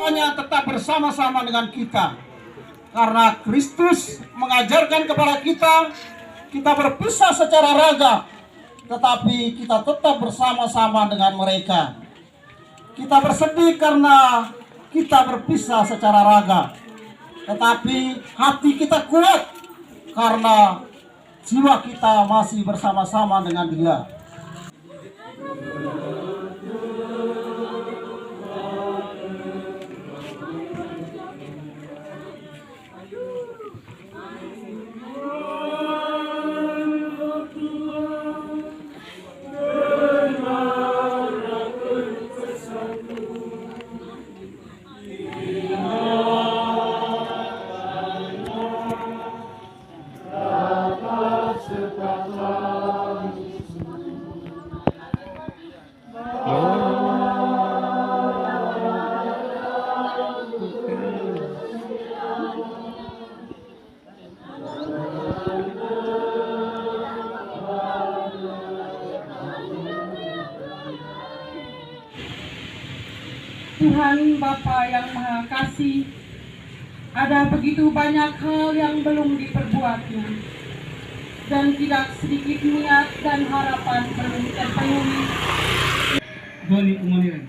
tuanya tetap bersama-sama dengan kita. Karena Kristus mengajarkan kepada kita, kita berpisah secara raga, tetapi kita tetap bersama-sama dengan mereka. Kita bersedih karena kita berpisah secara raga, tetapi hati kita kuat karena jiwa kita masih bersama-sama dengan Dia. Tuhan Bapa yang Maha Kasih, ada begitu banyak hal yang belum diperbuatnya, dan tidak sedikit niat dan harapan belum terpenuhi. Doni Kumaniren.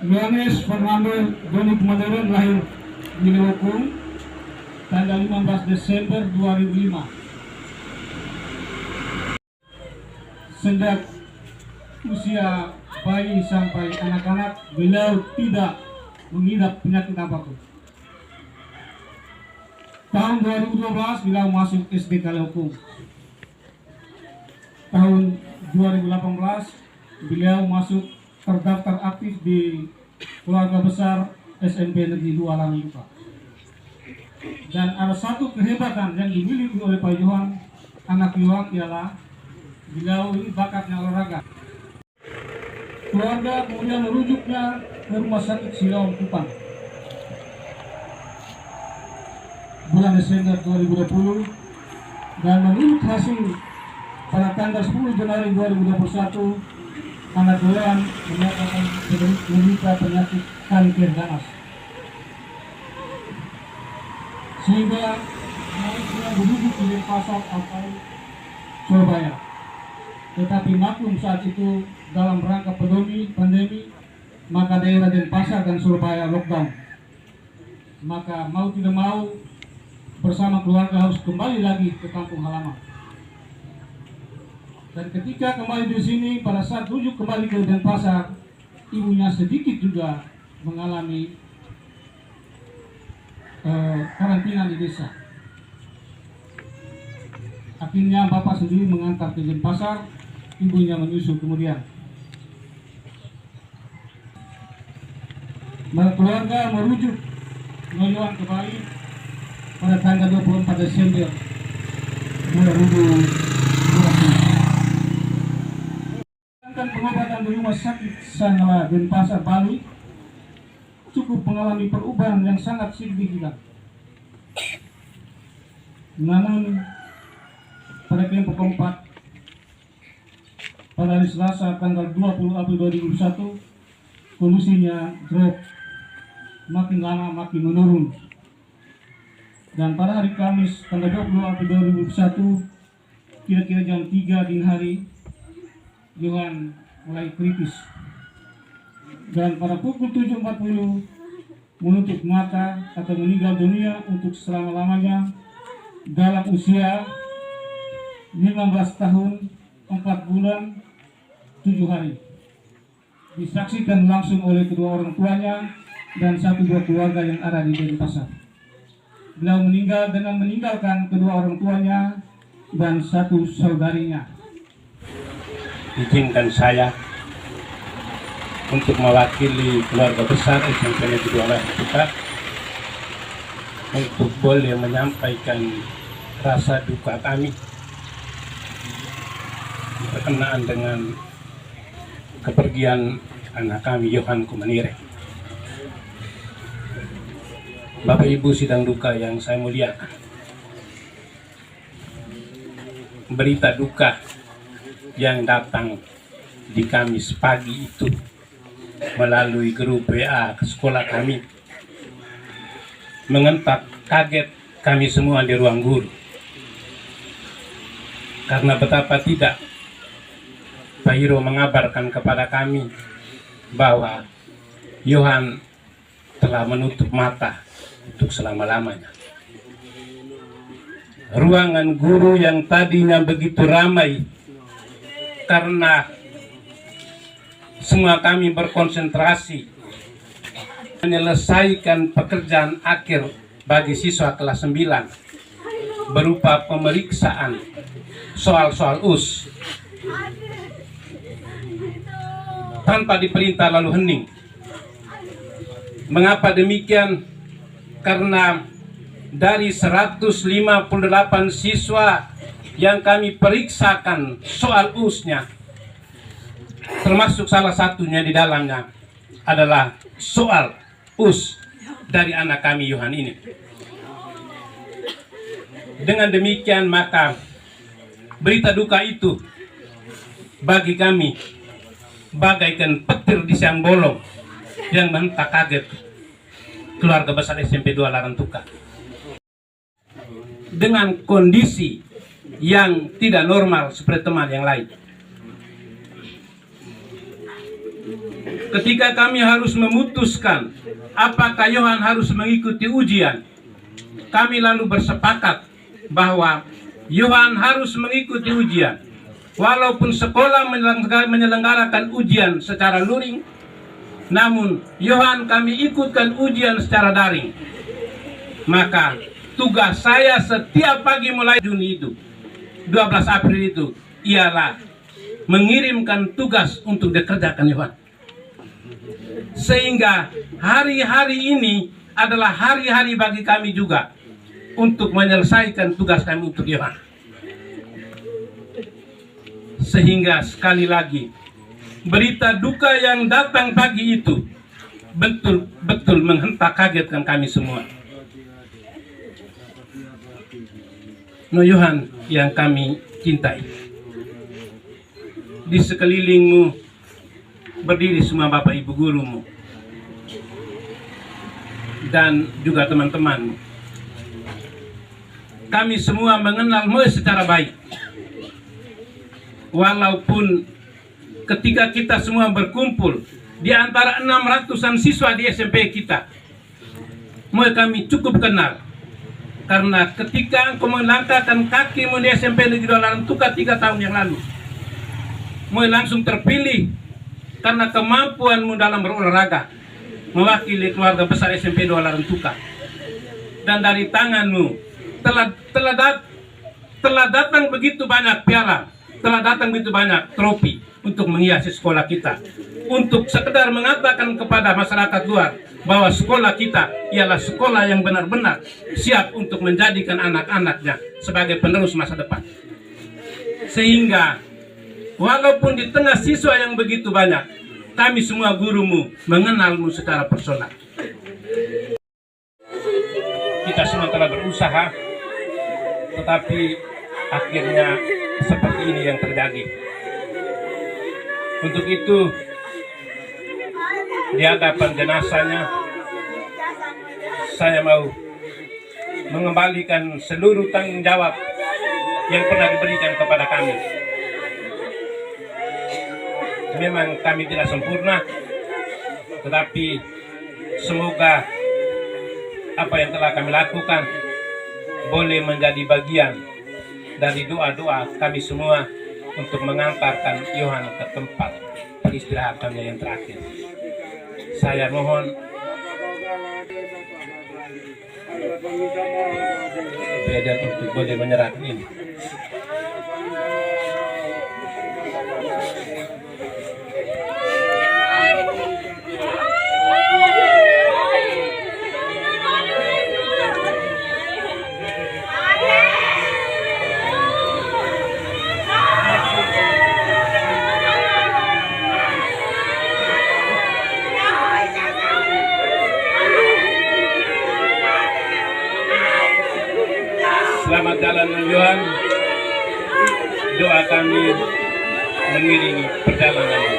Yohanes Fernando Doni Kumaniren lahir di Lewokung tanggal 15 Desember 2005. Sejak usia bayi sampai anak-anak, beliau tidak mengidap penyakit apapun. Tahun 2012 beliau masuk SD Kalewokung. Tahun 2018 beliau masuk terdaftar aktif di keluarga besar SMP Negeri 2 Langluka. Dan ada satu kehebatan yang dimiliki oleh Pak Johan, anak Johan, ialah beliau ini bakatnya olahraga. Keluarga kemudian merujuknya ke rumah sakit Siloam Kupang. Bulan Desember 2020, dan menurut hasil pada tanggal 10 Januari 2021, anak Johan menyatakan menderita penyakit kanker ganas. Sehingga mereka merujuk di Denpasar atau Surabaya. Tetapi maklum saat itu dalam rangka pandemi, maka daerah Denpasar dan Surabaya lockdown. Maka mau tidak mau bersama keluarga harus kembali lagi ke kampung halaman. Dan ketika kembali di sini, pada saat rujuk kembali ke Denpasar, ibunya sedikit juga mengalami karantina di desa. Akhirnya bapak sendiri mengantar ke Denpasar, ibunya menyusul kemudian. Keluarga merujuk Noyohan ke Bali pada tanggal 24 Desember 2020. Pengobatan di rumah sakit Sangala Denpasar Bali cukup mengalami perubahan yang sangat signifikan. Namun pada kelompok keempat, pada hari Selasa tanggal 20 April 2021, kondisinya drop, makin lama makin menurun. Dan pada hari Kamis tanggal 20 April 2021, kira-kira jam 3 dini hari, Johan mulai kritis. Dan pada pukul 7.40 menutup mata atau meninggal dunia untuk selama-lamanya dalam usia 15 tahun 4 bulan 7 hari. Disaksikan langsung oleh kedua orang tuanya dan satu buah keluarga yang ada di Denpasar. Beliau meninggal dengan meninggalkan kedua orang tuanya dan satu saudarinya. Izinkan saya untuk mewakili keluarga besar SMP Negeri 2 Langluka untuk boleh menyampaikan rasa duka kami berkenaan dengan kepergian anak kami Johan Kumaniren. Bapak Ibu sidang duka yang saya muliakan, berita duka yang datang di Kamis pagi itu melalui grup WA ke sekolah kami, mengentak kaget kami semua di ruang guru. Karena betapa tidak Pak Hiro mengabarkan kepada kami bahwa Yohan telah menutup mata untuk selama-lamanya. Ruangan guru yang tadinya begitu ramai karena semua kami berkonsentrasi menyelesaikan pekerjaan akhir bagi siswa kelas 9 berupa pemeriksaan soal-soal US tanpa diperintah lalu hening. Mengapa demikian? Karena dari 158 siswa yang kami periksakan soal US-nya, termasuk salah satunya di dalamnya adalah soal US dari anak kami Yohan ini. Dengan demikian maka berita duka itu bagi kami bagaikan petir di siang bolong yang menghentak kaget keluarga besar SMP 2 Larantuka. Dengan kondisi yang tidak normal seperti teman yang lain. Ketika kami harus memutuskan apakah Yohan harus mengikuti ujian, kami lalu bersepakat bahwa Yohan harus mengikuti ujian. Walaupun sekolah menyelenggarakan ujian secara luring, namun Yohan kami ikutkan ujian secara daring. Maka tugas saya setiap pagi mulai Juni itu, 12 April itu, ialah mengirimkan tugas untuk dikerjakan Yohan. Sehingga hari-hari ini adalah hari-hari bagi kami juga untuk menyelesaikan tugas kami untuk Yohan. Sehingga sekali lagi berita duka yang datang pagi itu betul-betul menghentak kagetkan kami semua. No Yohan yang kami cintai, di sekelilingmu berdiri semua bapak ibu gurumu dan juga teman-temanmu. Kami semua mengenalmu secara baik. Walaupun ketika kita semua berkumpul di antara 600-an siswa di SMP kita, kami cukup kenal. Karena ketika engkau melangkahkan kakimu di SMP Negeri 2 Larantuka 3 tahun yang lalu, langsung terpilih karena kemampuanmu dalam berolahraga mewakili keluarga besar SMP 2 Larantuka. Dan dari tanganmu telah datang begitu banyak piala, telah datang begitu banyak trofi untuk menghiasi sekolah kita, untuk sekedar mengatakan kepada masyarakat luar bahwa sekolah kita ialah sekolah yang benar-benar siap untuk menjadikan anak-anaknya sebagai penerus masa depan. Sehingga walaupun di tengah siswa yang begitu banyak, kami semua gurumu mengenalmu secara personal. Kita semua telah berusaha, tetapi akhirnya seperti ini yang terjadi. Untuk itu, di hadapan jenazahnya, saya mau mengembalikan seluruh tanggung jawab yang pernah diberikan kepada kami. Memang kami tidak sempurna, tetapi semoga apa yang telah kami lakukan boleh menjadi bagian dari doa-doa kami semua untuk mengantarkan Yohan ke tempat peristirahatannya yang terakhir. Saya mohon beda untuk boleh menyerahkan ini. Selamat jalan Yohan. Doa kami mengiringi perjalanan ini.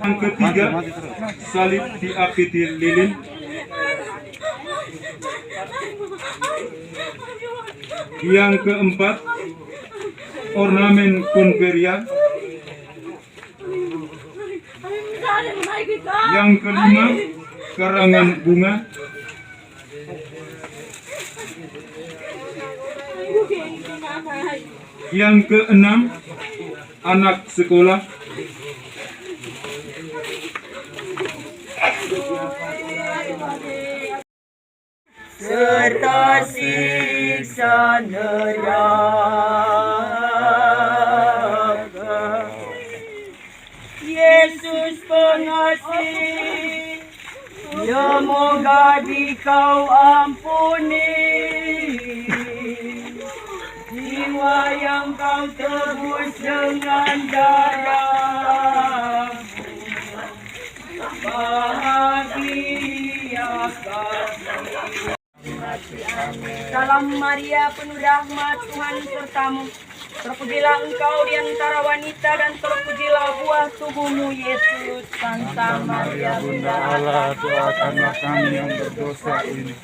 Yang ketiga, salib diapiti lilin. Yang keempat, ornamen konveria. Yang kelima, karangan bunga. Yang keenam, anak sekolah. Serta siksa neraka. Yesus pengasih, semoga Dikau ampuni jiwa yang Kau tebus dengan darah. Bahagia kasih. Salam Maria, penuh rahmat, Tuhan sertamu. Terpujilah engkau di antara wanita dan terpujilah buah tubuhmu, Yesus. Santa Maria, Bunda Allah, Doakanlah kami yang berdosa ini,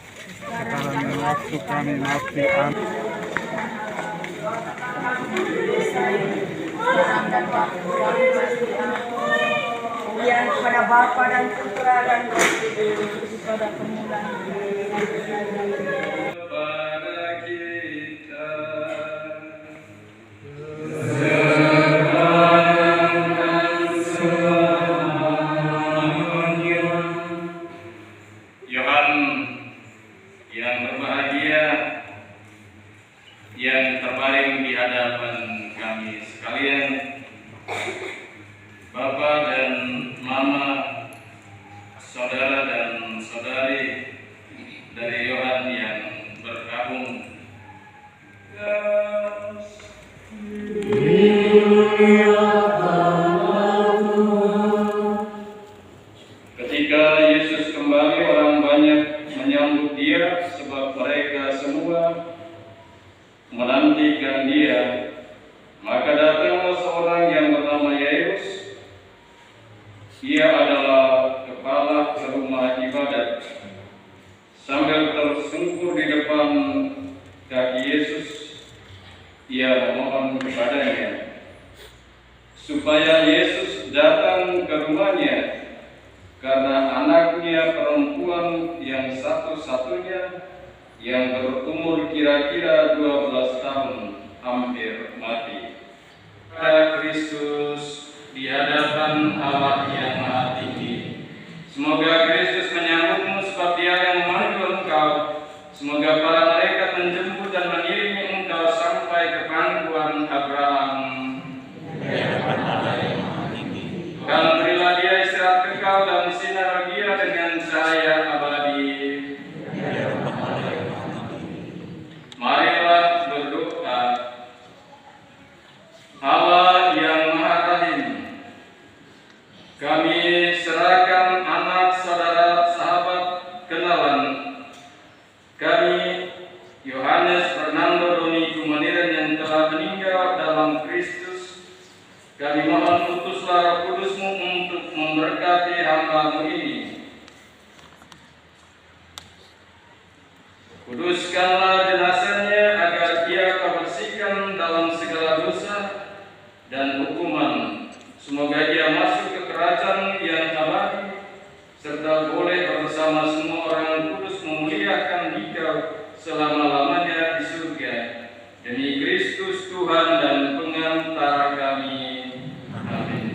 sekarang dan waktu kami mati. Amin. yang kepada Bapa dan Putra dan Roh Kudus pada permulaan. Yang berbahagia yang terbaring di hadapan kami sekalian, Bapak dan Mama, saudara dan saudari dari Yohan yang bergabung. Ketika Yesus kembali, orang banyak menyambut Dia sebab mereka semua menantikan Dia. Maka datanglah seorang yang bernama Yairus. Ia adalah kepala rumah ibadat. Sambil tersungkur di depan kaki Yesus, ia memohon kepadanya supaya Yesus datang ke rumahnya, karena anaknya perempuan yang satu-satunya yang berumur kira-kira 12 tahun hampir mati. Pada Kristus di hadapan Allah yang Maha Tinggi. Semoga Kristus menyambutmu sebab Dia yang memanggil engkau. Semoga para malaikat menjemput dan mengiringi engkau sampai ke pangkuan Abraham. Dan berilah Dia istirahat kekal dan sinar Dia dengan cahaya abadi. Marilah berdoa. Allah yang Maha Rahim, kami serahkan anak, saudara, sahabat, kenalan kami, Yohanes Fernando Doni Kumaniran yang telah meninggal dalam Kristus. Kami mohon utuslah Roh Kudus-Mu untuk memberkati hamba-Mu ini. Kuduskanlah jenazahnya agar ia Kau bersihkan dalam segala dosa dan hukuman. Semoga ia masuk ke kerajaan yang abadi serta boleh bersama bersama semua orang kudus memuliakan Dikau selama-lamanya di surga. Demi Kristus Tuhan dan pengantara kami. Amin.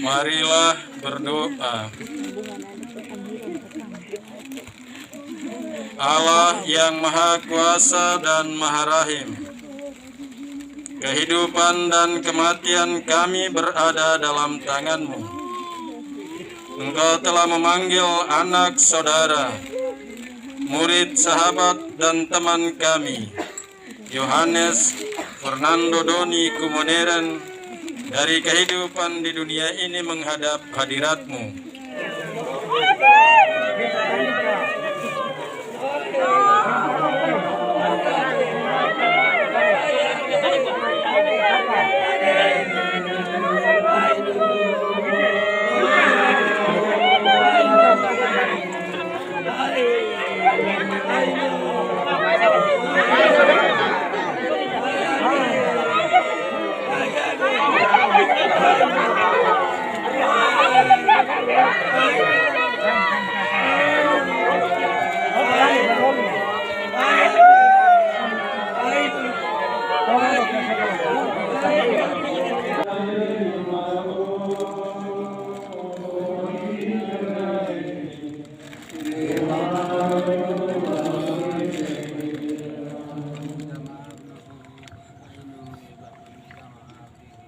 Marilah berdoa. Allah yang Maha Kuasa dan Maha Rahim, kehidupan dan kematian kami berada dalam tangan-Mu. Engkau telah memanggil anak saudara, murid, sahabat, dan teman kami, Yohanes Fernando Doni Kumoneren, dari kehidupan di dunia ini menghadap hadirat-Mu.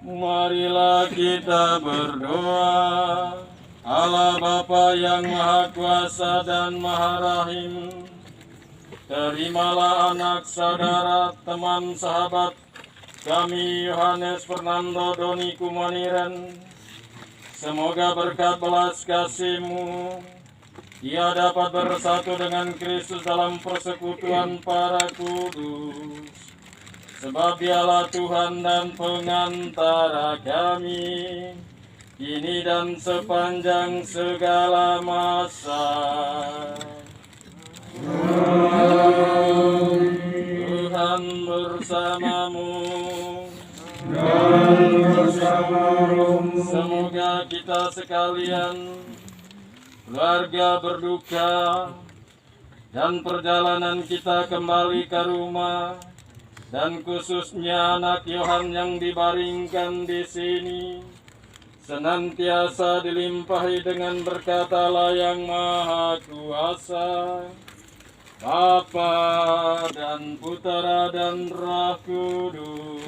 Marilah kita berdoa. Allah Bapa yang Maha Kuasa dan Maha Rahim, terimalah anak saudara, teman, sahabat kami Yohanes Fernando Doni Kumoniren. Semoga berkat belas kasih-Mu ia dapat bersatu dengan Kristus dalam persekutuan para kudus. Sebab Dialah Tuhan dan pengantara kami, kini dan sepanjang segala masa. Tuhan bersamamu. Semoga kita sekalian, keluarga berduka, dan perjalanan kita kembali ke rumah, dan khususnya anak Yohan yang dibaringkan di sini, senantiasa dilimpahi dengan berkat Allah yang Maha Kuasa, Bapa dan Putera dan Roh Kudus.